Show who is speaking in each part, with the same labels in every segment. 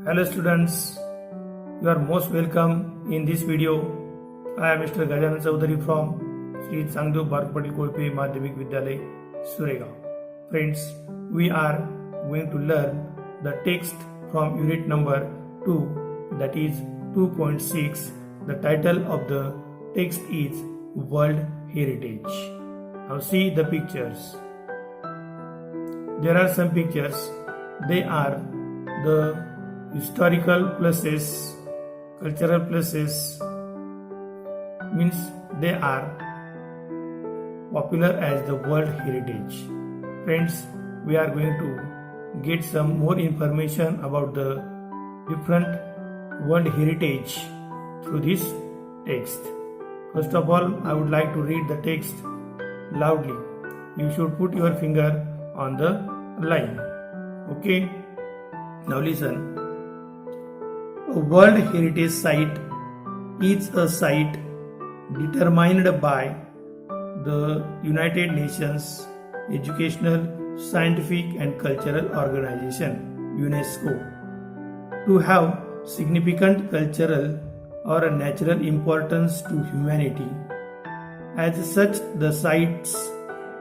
Speaker 1: Hello students, you are most welcome in this video. I am Mr. Gajanan Chaudhary from Sri Sangdev Barak Patil Kolpe Madhyamik Vidyalay, Suregaon. Friends, we are going to learn the text from unit number 2, that is 2.6. The title of the text is World Heritage. Now see the pictures. There are some pictures. They are the historical places, cultural places, means they are popular as the World Heritage. Friends, we are going to get some more information about the different World Heritage through this text. First of all, I would like to read the text loudly. You should put your finger on the line. Okay? Now listen. A World Heritage Site is a site determined by the United Nations Educational, Scientific and Cultural Organization (UNESCO) to have significant cultural or natural importance to humanity. As such, the sites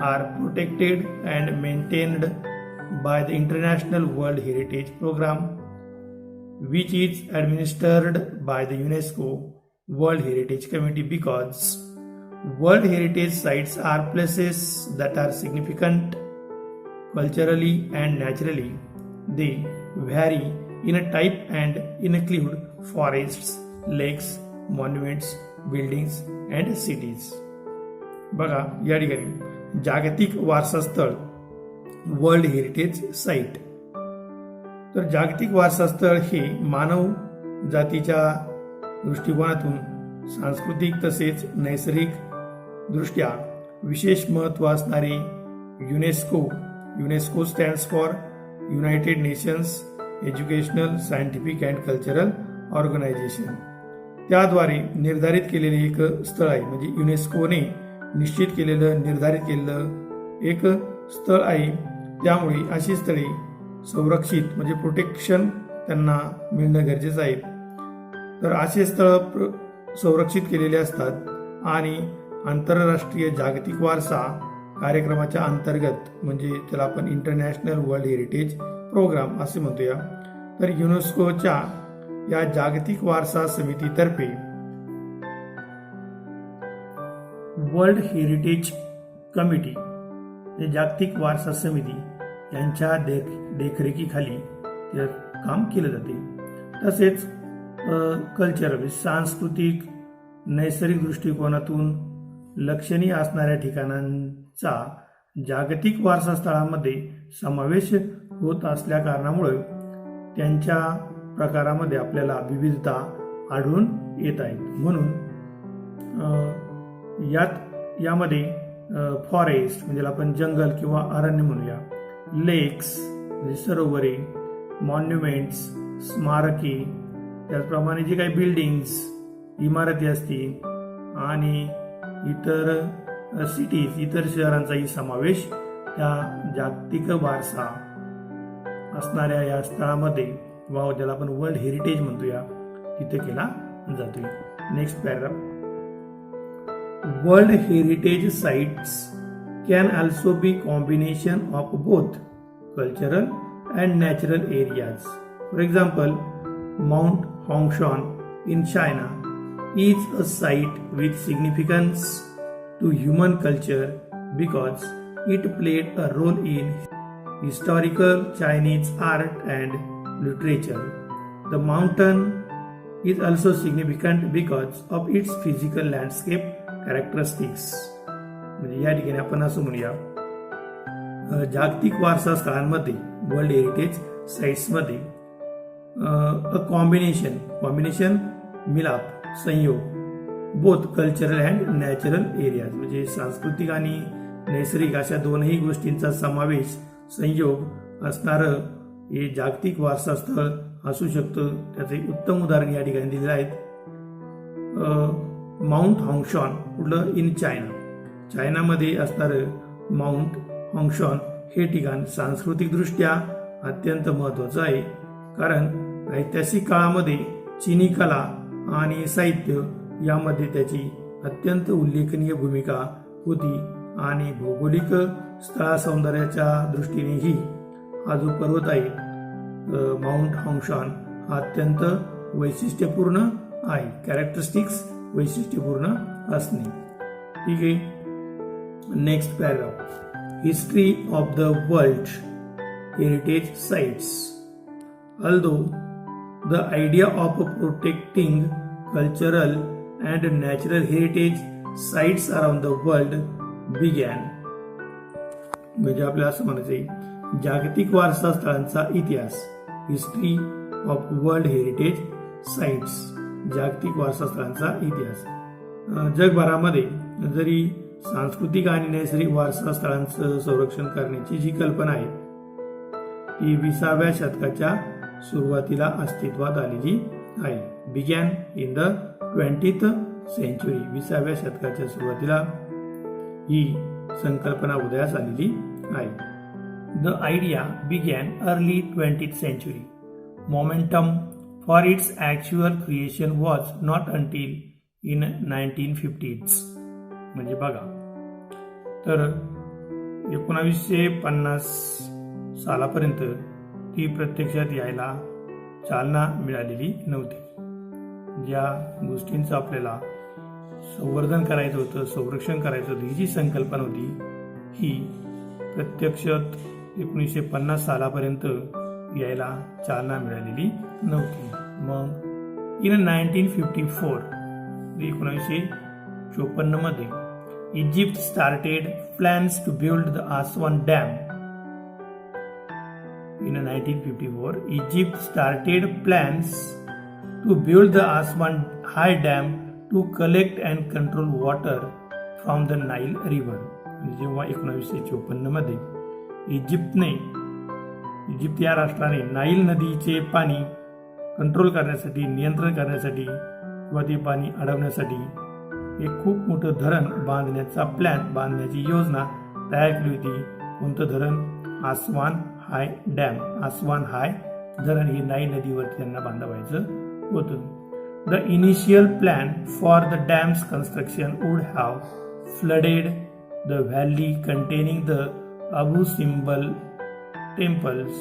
Speaker 1: are protected and maintained by the International World Heritage Program, which is administered by the UNESCO World Heritage Committee, because World Heritage sites are places that are significant culturally and naturally. They vary in a type and include forests, lakes, monuments, buildings and cities. बघा या ठिकाणी जागतिक वारसा स्थळ world heritage site. तर जागतिक वारसा स्थळ हे मानव जातीच्या दृष्टिकोनातून सांस्कृतिक तसेच नैसर्गिक दृष्ट्या विशेष महत्त्व असणारे UNESCO stands for United Nations Educational, Scientific and Cultural Organization, त्याद्वारे निर्धारित केलेले एक स्थळ आहे. म्हणजे युनेस्कोने निश्चित केलेलं, निर्धारित केलेलं एक स्थळ आहे. त्यामुळे अशी स्थळे संरक्षित म्हणजे प्रोटेक्शन त्यांना मिळणं गरजेचं आहे. तर असे स्थळ संरक्षित केलेले असतात आणि आंतरराष्ट्रीय जागतिक वारसा कार्यक्रमाच्या अंतर्गत, म्हणजे त्याला आपण इंटरनॅशनल वर्ल्ड हेरिटेज प्रोग्राम असे म्हणतोया. तर युनेस्कोच्या या जागतिक वारसा समितीतर्फे वर्ल्ड हेरिटेज कमिटी, जागतिक वारसा समिती यांच्या देखरेखीखाली ते काम केलं जाते. तसेच कल्चर सांस्कृतिक नैसर्गिक दृष्टिकोनातून लक्षणीय असणाऱ्या ठिकाणांचा जागतिक वारसा स्थळामध्ये समावेश होत असल्या कारणामुळे त्यांच्या प्रकारामध्ये आपल्याला विविधता आढळून येत आहेत. म्हणून यामध्ये फॉरेस्ट म्हणजे आपण जंगल किंवा अरण्य म्हणूया, लेक्स म्हणजे सरोवरे, मॉन्युमेंट्स स्मारके, त्याचप्रमाणे जे काही बिल्डिंग्स इमारती असतील आणि इतर सिटीज, इतर शहरांचाही समावेश त्या जागतिक वारसा असणाऱ्या या स्थळामध्ये वा ज्याला आपण वर्ल्ड हेरिटेज म्हणतोया तिथे केला जातोय. Next paragraph. World heritage sites can also be combination of both cultural and natural areas. For example, Mount Hongshan in China is a site with significance to human culture because it played a role in historical Chinese art and literature. The mountain is also significant because of its physical landscape characteristics. म्हणजे या ठिकाणी आपण असं म्हणूया, जागतिक वारसा स्थळांमध्ये world heritage साइट्समध्ये combination मिलाप, संयोग, both cultural and natural areas म्हणजे सांस्कृतिक आणि नैसर्गिक अशा दोनही गोष्टींचा समावेश, संयोग असणारं हे जागतिक वारसा स्थळ असू शकतं. त्याचे उत्तम उदाहरण या ठिकाणी दिलेले आहेत. माउंट हॉंगशॉन कुठलं, इन चायना, चायनामध्ये असणारं माउंट हॉंगशॉन हे ठिकाण सांस्कृतिक दृष्ट्या अत्यंत महत्वाचं आहे. कारण ऐतिहासिक काळामध्ये चीनी कला आणि साहित्य यामध्ये त्याची अत्यंत उल्लेखनीय भूमिका होती आणि भौगोलिक स्थळ सौंदर्याच्या दृष्टीनेही हा जो पर्वत आहे माउंट हॉंगशॉन हा अत्यंत वैशिष्ट्यपूर्ण आहे. कॅरेक्टरिस्टिक्स वैशिष्ट्यपूर्ण असणे. ठीक आहे. Next paragraph. History of the World heritage sites. Although the idea of protecting cultural and natural heritage sites around the world began, म्हणजे आपल्याला असं म्हणायचं जागतिक वारसा स्थळांचा इतिहास. History of world heritage sites, जागतिक वारसा स्थळांचा इतिहास. जगभरामध्ये जरी सांस्कृतिक आणि नैसर्गिक वारसा स्थळांचं संरक्षण करण्याची जी कल्पना आहे ती 20व्या शतकाच्या सुरुवातीला अस्तित्वात आलेली आहे. Begin in the 20th century, 20व्या शतकाच्या सुरुवातीला ही संकल्पना उदयास आलेली आहे. The idea begin early 20th century. Momentum for its actual creation was not until in 1950s. म्हणजे बघा तर 1950 सालापर्यंत ती प्रत्यक्षात यायला चालना मिळालेली नव्हती. ज्या गोष्टींचं आपल्याला संवर्धन करायचं होतं, संरक्षण करायचं होतं, ही जी संकल्पना होती ही प्रत्यक्षात 1950 सालापर्यंत यायला चालना मिळालेली नव्हती. मग इन 1954 1954 मध्ये Egypt started plans to build the Aswan dam. In 1954, Egypt started plans to build the Aswan High Dam to collect and control water from the Nile River. जेव्हा 1954 मध्ये इजिप्त या राष्ट्राने नाईल नदीचे पाणी कंट्रोल करण्यासाठी, नियंत्रण करण्यासाठी किंवा ते पाणी अडवण्यासाठी एक खूप मोठं धरण बांधण्याची योजना तयार केली होती. कोणतं धरण? आसवान हाय डॅम. आसवान हाय धरण हे नाईल नदीवरती त्यांना बांधावायचं होतं. The initial plan for the dams construction would have flooded the valley containing the Abu Simbel temples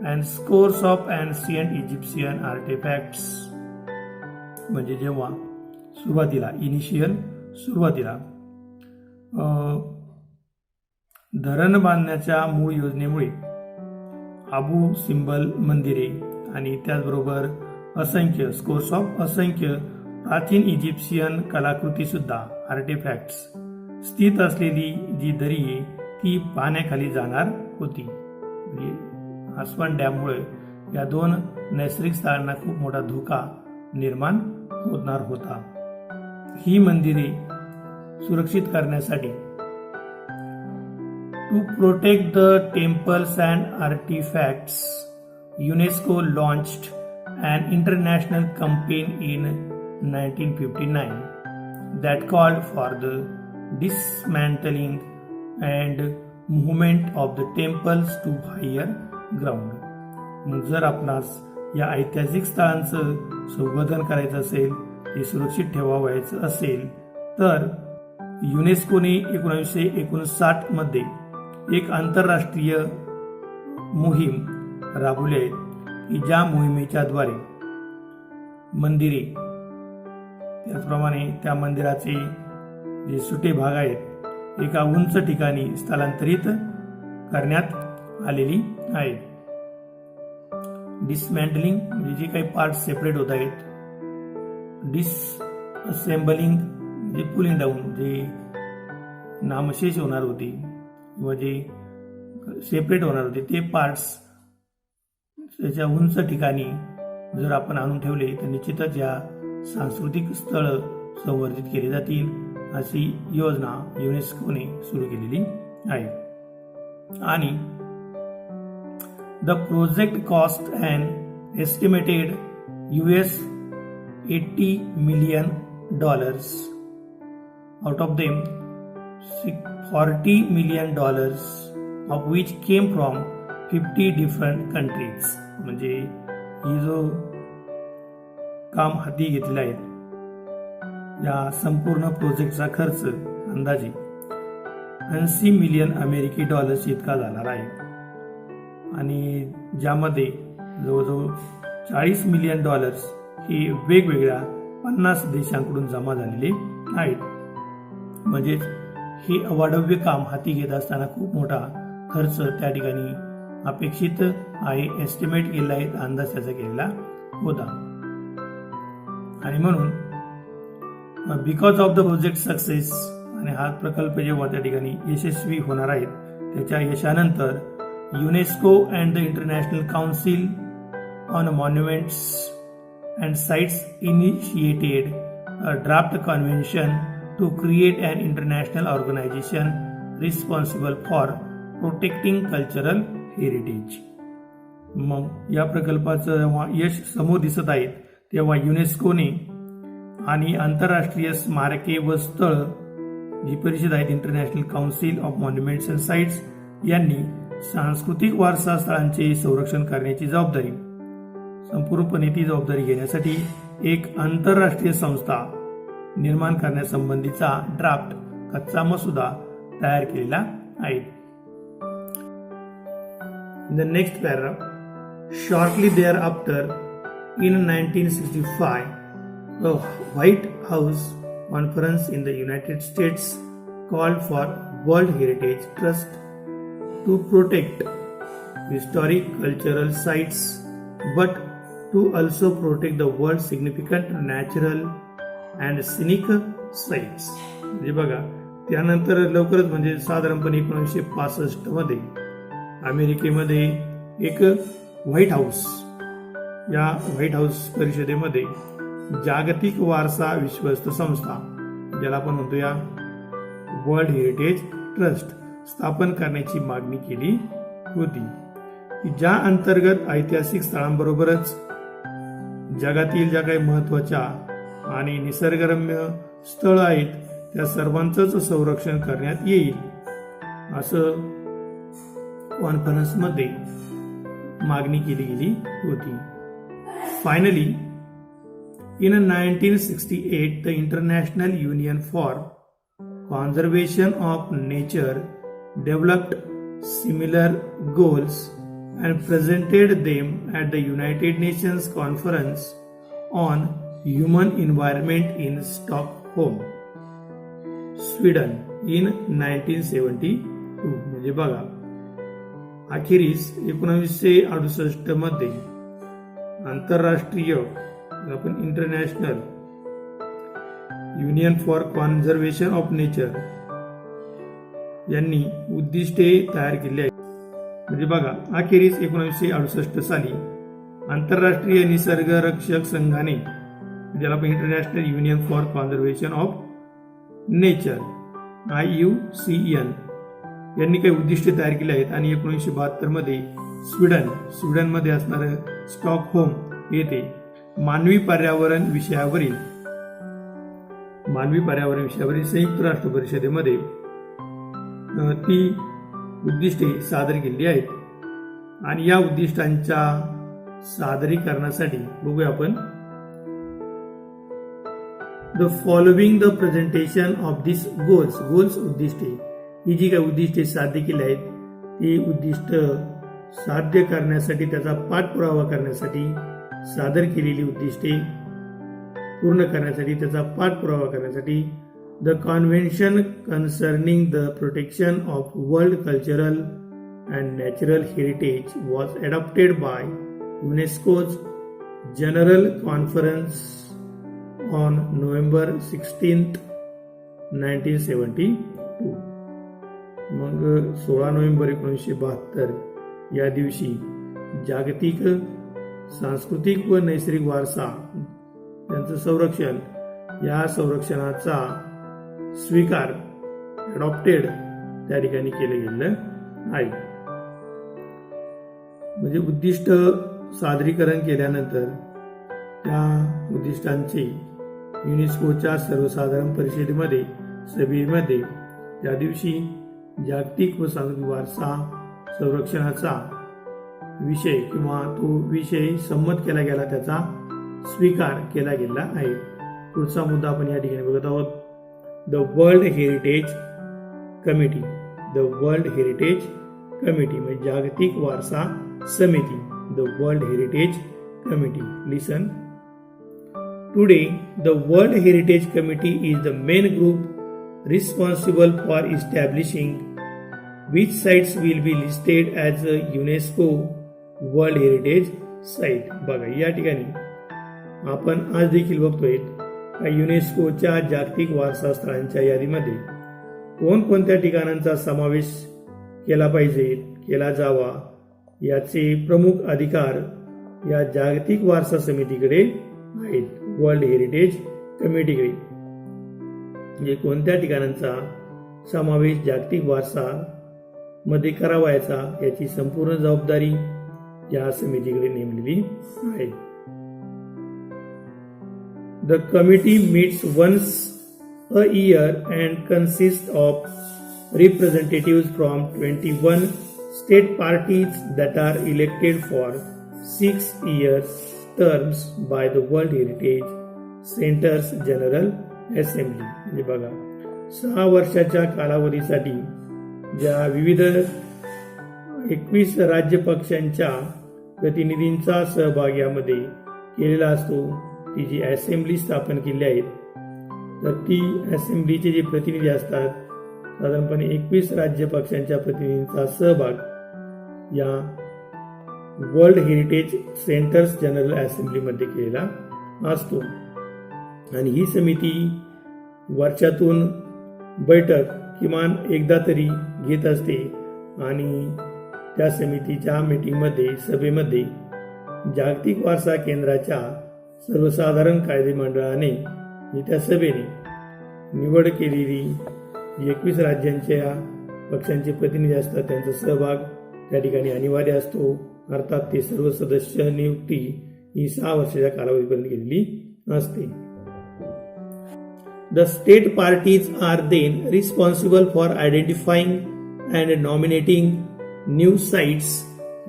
Speaker 1: and scores of ancient Egyptian artefacts. म्हणजे जेव्हा सुरुवातीला धरण बांधण्याच्या मूळ योजनेमुळे अबू सिम्बल मंदिरे आणि त्याचबरोबर असंख्य प्राचीन इजिप्शियन कलाकृती सुद्धा आर्टिफॅक्ट्स स्थित असलेली जी दरी आहे ती पाण्याखाली जाणार होती. म्हणजे आसवान डॅममुळे या दोन नैसर्गिक स्थळांना खूप मोठा धोका निर्माण होणार होता. ही मंदिरे सुरक्षित करण्यासाठी To protect the temples and artifacts, UNESCO launched an international campaign in 1959 that called for the dismantling and movement of the temples to higher ground. जर आपणास या ऐतिहासिक स्थळांचं संवर्धन करायचं असेल, ते सुरक्षित ठेवायचं असेल तर युनेस्कोने 1959 मध्ये एक आंतरराष्ट्रीय मोहीम राबवली आहे की ज्या मोहिमेच्या द्वारे मंदिरे त्याचप्रमाणे त्या मंदिराचे जे सुटे भाग आहेत एका उंच ठिकाणी स्थलांतरित करण्यात आलेली आहेत. डिसमॅन्टलिंग म्हणजे जे काही पार्ट सेपरेट होत आहेत, डिसअसेंबलिंग म्हणजे पुलिंग डाऊन जे नामशेष होणार होते किंवा जे सेपरेट होणार होते ते पार्ट्स त्याच्या उंच ठिकाणी जर आपण आणून ठेवले तर निश्चितच या सांस्कृतिक स्थळ संवर्धित केली जातील अशी योजना युनेस्कोने सुरू केलेली आहे. आणि the project cost and estimated $80 million. Out of them, $40 million of which came from 50 different countries. म्हणजे ही जो काम हाती घेतलेलं आहे या संपूर्ण प्रोजेक्टचा खर्च अंदाजे 80 मिलियन अमेरिकी डॉलर्स इतका झाला आहे आणि ज्यामध्ये जवळजवळ 40 मिलियन डॉलर्स ही वेगवेगळ्या 50 देशांकडून जमा झालेले आहेत. म्हणजेच हे अवाढव्य काम हाती घेत असताना खूप मोठा खर्च त्या ठिकाणी अपेक्षित आहे, एस्टिमेट केलेला आहे, अंदाज त्याचा केलेला होता. आणि म्हणून because of the project success आणि हा प्रकल्प जेव्हा त्या ठिकाणी यशस्वी होणार आहेत त्याच्या यशानंतर UNESCO and the International Council on Monuments and Sites initiated a draft convention to create an international organisation responsible for protecting cultural heritage. मग या प्रकल्पाचं जेव्हा यश समोर दिसत आहे तेव्हा युनेस्कोने आणि आंतरराष्ट्रीय स्मारके व स्थळ जी परिषद आहेत international council of monuments and sites यांनी सांस्कृतिक वारसा स्थळांचे संरक्षण करण्याची जबाबदारी संपूर्णपणे ती जबाबदारी घेण्यासाठी एक आंतरराष्ट्रीय संस्था निर्माण करण्यासंबंधीचा ड्राफ्ट कच्चा मसुदा तयार केलेला आहे. The next paragraph. Shortly thereafter, in 1965, the White House Conference in the United States called for World Heritage Trust to protect historic cultural sites, but to also protect the world's significant natural and scenic sites. म्हणजे बघा त्यानंतर लवकरच म्हणजे साधारणपणे 1965 मध्ये अमेरिकेमध्ये एक white house या व्हाईट हाऊस परिषदेमध्ये जागतिक वारसा विश्वस्त संस्था ज्याला आपण म्हणतो या वर्ल्ड हेरिटेज ट्रस्ट स्थापन करण्याची मागणी केली होती, ज्या अंतर्गत ऐतिहासिक स्थळांबरोबरच जगातील ज्या काही महत्वाच्या आणि निसर्गरम्य स्थळ आहेत त्या सर्वांचंच संरक्षण करण्यात येईल असं कॉन्फरन्समध्ये मागणी केली गेली होती. Finally in 1968 the international union for conservation of nature developed similar goals and presented them at the United nations conference on human environment in Stockholm Sweden in 1972. म्हणजे बघा अखेरीस 1968 मध्ये आंतरराष्ट्रीय आपण international union for conservation of nature यांनी उद्दिष्टे तयार केली आहेत. म्हणजे बघा अखेरीस 1968 साली आंतरराष्ट्रीय निसर्ग रक्षक संघाने ज्याला आपण international union for conservation of nature IUCN यांनी काही उद्दिष्टे तयार केली आहेत आणि 1972 मध्ये स्वीडनमध्ये असणारं स्टॉकहोम येथे मानवी पर्यावरण विषयावरील संयुक्त राष्ट्र परिषदेमध्ये ती उद्दिष्टे सादर केली आहेत आणि या उद्दिष्टांच्या सादरीकरणासाठी बघूया आपण the following the presentation of this goals उद्दिष्टे ही जी काही उद्दिष्टे साध्य केली आहेत ती उद्दिष्ट साध्य करण्यासाठी त्याचा पाठपुरावा करण्यासाठी सादर केलेली उद्दिष्टे पूर्ण करण्यासाठी त्याचा पाठपुरावा करण्यासाठी the convention concerning the protection of world cultural and natural heritage was adopted by UNESCO's general conference on November 16, 1972. मग 16 नोव्हेंबर 1972 या दिवशी जागतिक सांस्कृतिक व नैसर्गिक वारसा यांचं संरक्षण या संरक्षणाचा स्वीकार अडॉप्टेड त्या ठिकाणी केलं गेलं आहे. म्हणजे उद्दिष्ट सादरीकरण केल्यानंतर त्या उद्दिष्टांचे युनेस्कोच्या सर्वसाधारण परिषदेमध्ये सभेमध्ये त्या दिवशी जागतिक व सांस्कृतिक वारसा संरक्षणाचा विषय किंवा तो विषय संमत केला गेला, त्याचा स्वीकार केला गेला आहे. पुढचा मुद्दा आपण या ठिकाणी बघत आहोत. The World heritage committee. The World heritage committee म्हणजे जागतिक वारसा समिती. The World heritage committee. Listen. Today, the World Heritage Committee is the main group responsible for establishing which sites will be listed as a UNESCO World Heritage Site. बघा या ठिकाणी आपण आज देखील बघतोय युनेस्कोच्या जागतिक वारसा स्थळांच्या यादीमध्ये कोणकोणत्या ठिकाणांचा समावेश केला पाहिजे, केला जावा याचे प्रमुख अधिकार या जागतिक वारसा समितीकडे आहेत. वर्ल्ड हेरिटेज कमिटीकडे म्हणजे कोणत्या ठिकाणांचा समावेश जागतिक वारसा मध्ये करावायचा याची संपूर्ण जबाबदारी या समितीकडे नेमलेली आहे. The committee meets once a year and consist of representative from 21 state parties that are elected for 6 years terms by the World Heritage Center's General Assembly. म्हणजे बघा 6 वर्षाच्या कालावधीसाठी ज्या विविध 21 राज्य पक्षांच्या प्रतिनिधींचा सहभाग यामध्ये केलेला असतो. ती जी असेंब्ली स्थापन केली आहेत, तर ती असेंब्लीचे जे प्रतिनिधी असतात साधारणपणे 21 राज्य पक्षांच्या प्रतिनिधींचा सहभाग या वर्ल्ड हेरिटेज सेंटर्स जनरल असेंब्लीमध्ये केलेला असतो. आणि ही समिती वर्षातून बैठक किमान एकदा तरी घेत असते आणि त्या समितीच्या मीटिंगमध्ये सभेमध्ये जागतिक वारसा केंद्राच्या सर्वसाधारण कायदे मंडळाने त्या सभेने निवड केलेली 21 राज्यांच्या पक्षांचे प्रतिनिधी असतात त्यांचा सहभाग त्या ठिकाणी अनिवार्य असतो. अर्थात ते सर्व सदस्य नियुक्ती ही 6 वर्षाच्या कालावधीपर्यंत केलेली असते. The state parties are then responsible for identifying and nominating new sites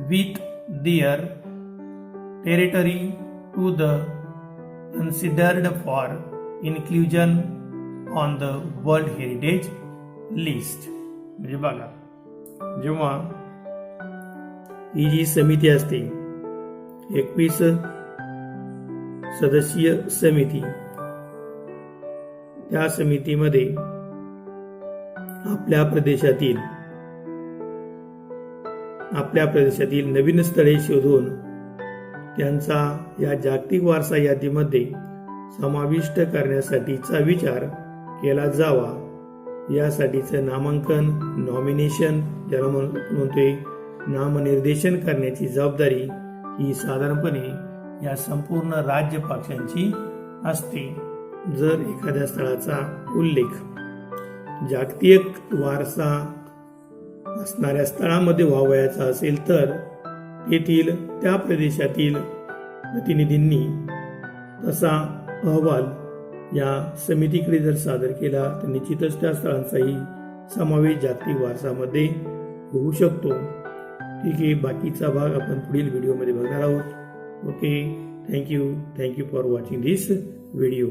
Speaker 1: with their territory to the considered for inclusion on the World Heritage List. म्हणजे बघा जेव्हा ही जी समिती असते 21 सदस्यीय समिती, त्या समितीमध्ये आपल्या प्रदेशातील नवीन स्थळे शोधून त्यांचा या जागतिक वारसा यादीमध्ये समाविष्ट करण्यासाठीचा विचार केला जावा. यासाठीचं नामांकन, नॉमिनेशन ज्याला म्हणतोय नामनिर्देशन करण्याची जबाबदारी ही साधारणपणे या संपूर्ण राज्य पक्षांची असते. जर एखाद्या स्थळाचा उल्लेख जागतिक वारसा असणाऱ्या स्थळामध्ये व्हावयाचा असेल तर तेथील त्या प्रदेशातील प्रतिनिधींनी तसा अहवाल या समितीकडे जर सादर केला तर निश्चितच त्या स्थळांचाही समावेश जागतिक वारसामध्ये होऊ शकतो. ठीक आहे, बाकीचा भाग आपण पुढील व्हिडिओमध्ये बघणार आहोत. Okay, thank you for watching this video.